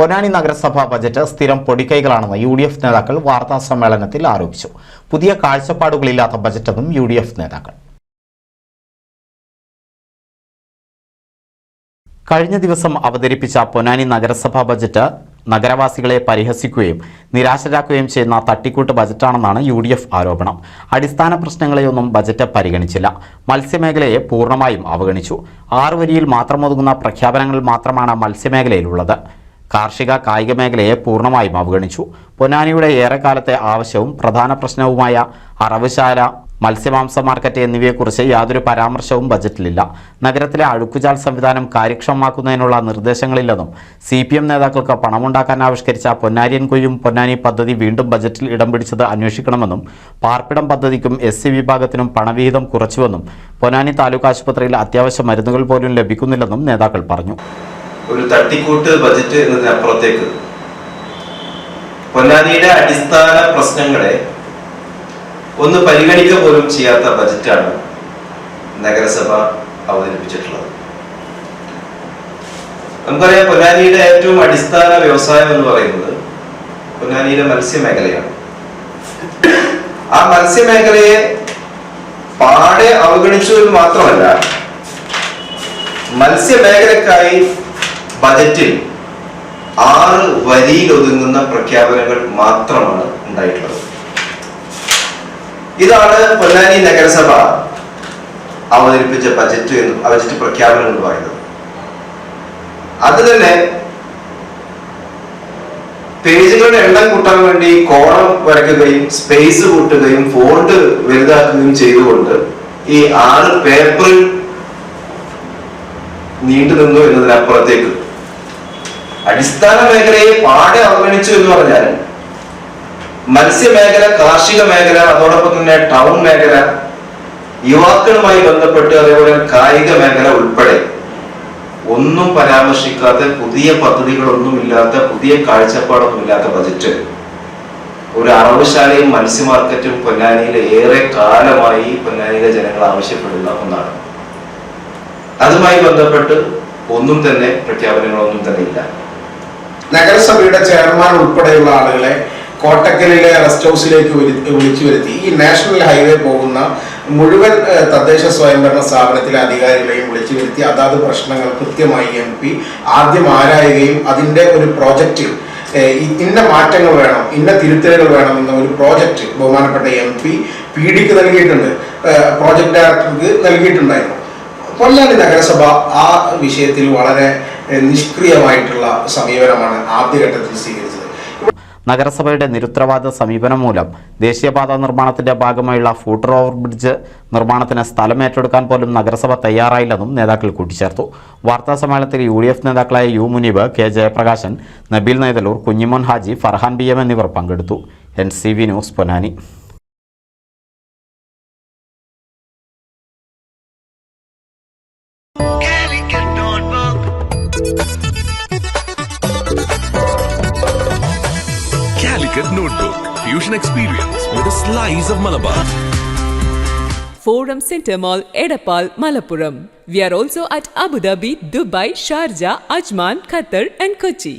പൊന്നാനി നഗരസഭാ ബജറ്റ് സ്ഥിരം പൊടിക്കൈകളാണെന്ന് UDF നേതാക്കൾ വാർത്താ സമ്മേളനത്തിൽ ആരോപിച്ചു. പുതിയ കാഴ്ചപ്പാടുകളില്ലാത്ത ബജറ്റെന്നും UDF നേതാക്കൾ. കഴിഞ്ഞ ദിവസം അവതരിപ്പിച്ച പൊന്നാനി നഗരസഭാ ബജറ്റ് നഗരവാസികളെ പരിഹസിക്കുകയും നിരാശരാക്കുകയും ചെയ്യുന്ന തട്ടിക്കൂട്ട് ബജറ്റാണെന്നാണ് UDF ആരോപണം. അടിസ്ഥാന പ്രശ്നങ്ങളെയൊന്നും ബജറ്റ് പരിഗണിച്ചില്ല. മത്സ്യമേഖലയെ പൂർണ്ണമായും അവഗണിച്ചു. 6 വരിയിൽ മാത്രം ഒതുങ്ങുന്ന പ്രഖ്യാപനങ്ങൾ മാത്രമാണ് മത്സ്യമേഖലയിലുള്ളത്. കാർഷിക കായിക മേഖലയെ പൂർണ്ണമായും അവഗണിച്ചു. പൊന്നാനിയുടെ ഏറെക്കാലത്തെ ആവശ്യവും പ്രധാന പ്രശ്നവുമായ അറവുശാല, മത്സ്യമാംസ മാർക്കറ്റ് എന്നിവയെക്കുറിച്ച് യാതൊരു പരാമർശവും ബജറ്റിലില്ല. നഗരത്തിലെ അഴുക്കുചാൽ സംവിധാനം കാര്യക്ഷമമാക്കുന്നതിനുള്ള നിർദ്ദേശങ്ങളില്ലെന്നും CPM നേതാക്കൾക്ക് പണമുണ്ടാക്കാൻ ആവിഷ്കരിച്ച പൊന്നാരിയൻ കൊയ്യും പൊന്നാനി പദ്ധതി വീണ്ടും ബജറ്റിൽ ഇടം പിടിച്ചത് അന്വേഷിക്കണമെന്നും പാർപ്പിടം പദ്ധതിക്കും SC വിഭാഗത്തിനും പണവിഹിതം കുറച്ചുവെന്നും പൊന്നാനി താലൂക്ക് ആശുപത്രിയിൽ അത്യാവശ്യ മരുന്നുകൾ പോലും ലഭിക്കുന്നില്ലെന്നും നേതാക്കൾ പറഞ്ഞു. ഒരു തട്ടിക്കൂട്ട് ബജറ്റ് എന്നതിനപ്പുറത്തേക്ക് പൊന്നാനിയുടെ അടിസ്ഥാന പ്രശ്നങ്ങളെ ഒന്ന് പരിഗണിക്കുക പോലും ചെയ്യാത്ത ബജറ്റാണ് നഗരസഭ അവതരിപ്പിച്ചിട്ടുള്ളത്. നമുക്കറിയാം, പൊന്നാനിയുടെ ഏറ്റവും അടിസ്ഥാന വ്യവസായം എന്ന് പറയുന്നത് പൊന്നാനിയുടെ മത്സ്യമേഖലയാണ്. ആ മത്സ്യമേഖലയെ പാടെ അവഗണിച്ചു എന്ന് മാത്രമല്ല, മത്സ്യമേഖലക്കായി ബജറ്റിൽ 6 വരിയിൽ ഒതുങ്ങുന്ന പ്രഖ്യാപനങ്ങൾ മാത്രമാണ് ഉണ്ടായിട്ടുള്ളത്. ഇതാണ് പൊന്നാനി നഗരസഭ അവതരിപ്പിച്ച ബജറ്റ് പ്രഖ്യാപനം എന്ന് പറയുന്നത്. അത് തന്നെ പേജുകളുടെ എണ്ണം കൂട്ടാൻ വേണ്ടി കോളം വരയ്ക്കുകയും സ്പേസ് കൂട്ടുകയും ഫോണ്ട് വലുതാക്കുകയും ചെയ്തുകൊണ്ട് ഈ 6 പേപ്പറിൽ നീണ്ടു നിന്നു എന്നതിനപ്പുറത്തേക്ക് അടിസ്ഥാന മേഖലയെ പാടെ അവഗണിച്ചു എന്ന് പറഞ്ഞാൽ മത്സ്യമേഖല, കാർഷിക മേഖല, അതോടൊപ്പം തന്നെ ടൗൺ മേഖല, യുവാക്കളുമായി ബന്ധപ്പെട്ട് അതേപോലെ കായിക മേഖല ഉൾപ്പെടെ ഒന്നും പരാമർശിക്കാത്ത, പുതിയ പദ്ധതികളൊന്നുമില്ലാത്ത, പുതിയ കാഴ്ചപ്പാടൊന്നുമില്ലാത്ത ബജറ്റ് ഒരു അറവുശാലയും മത്സ്യ മാർക്കറ്റും പൊന്നാനിയിലെ ഏറെ കാലമായി പൊന്നാനിയിലെ ജനങ്ങൾ ആവശ്യപ്പെടുന്ന ഒന്നാണ്. അതുമായി ബന്ധപ്പെട്ട് ഒന്നും തന്നെ പ്രഖ്യാപനങ്ങളൊന്നും തന്നെ ഇല്ല. നഗരസഭയുടെ ചെയർമാൻ ഉൾപ്പെടെയുള്ള ആളുകളെ കോട്ടക്കലിലെ റെസ്റ്റ് ഹൗസിലേക്ക് വിളിച്ചു വരുത്തി ഈ നാഷണൽ ഹൈവേ പോകുന്ന മുഴുവൻ തദ്ദേശ സ്വയംഭരണ സ്ഥാപനത്തിലെ അധികാരികളെയും വിളിച്ചു വരുത്തി അതാത് പ്രശ്നങ്ങൾ കൃത്യമായി MP ആദ്യം ആരായുകയും അതിൻ്റെ ഒരു പ്രോജക്റ്റ് ഇന്ന മാറ്റങ്ങൾ വേണം, ഇന്ന തിരുത്തലുകൾ വേണം എന്ന ഒരു പ്രോജക്റ്റ് ബഹുമാനപ്പെട്ട MP PDക്ക് നൽകിയിട്ടുണ്ട്, പ്രോജക്ട് ഡയറക്ടർക്ക് നൽകിയിട്ടുണ്ടായിരുന്നു. പൊന്നാനി നഗരസഭ ആ വിഷയത്തിൽ വളരെ നിഷ്ക്രിയമായിട്ടുള്ള സമീപനമാണ് ആദ്യഘട്ടത്തിൽ സ്വീകരിച്ചത്. നഗരസഭയുടെ നിരുത്തരവാദ സമീപനം മൂലം ദേശീയപാത നിർമ്മാണത്തിന്റെ ഭാഗമായുള്ള ഫൂട്ടർ ഓവർ ബ്രിഡ്ജ് നിർമ്മാണത്തിന് സ്ഥലം ഏറ്റെടുക്കാൻ പോലും നഗരസഭ തയ്യാറായില്ലെന്നും നേതാക്കൾ കൂട്ടിച്ചേർത്തു. വാർത്താ സമ്മേളനത്തിൽ UDF നേതാക്കളായ U Muneeb, K Jayaprakashan, Nabeel നൈതലൂർ, Kunjumon Haji, Farhan BM എന്നിവർ പങ്കെടുത്തു. NCV news Ponnani. Calicut Notebook, fusion experience with a slice of Malabar. Forum Center Mall, Edappal, Malappuram. We are also at Abu Dhabi, Dubai, Sharjah, Ajman, Qatar and Kochi.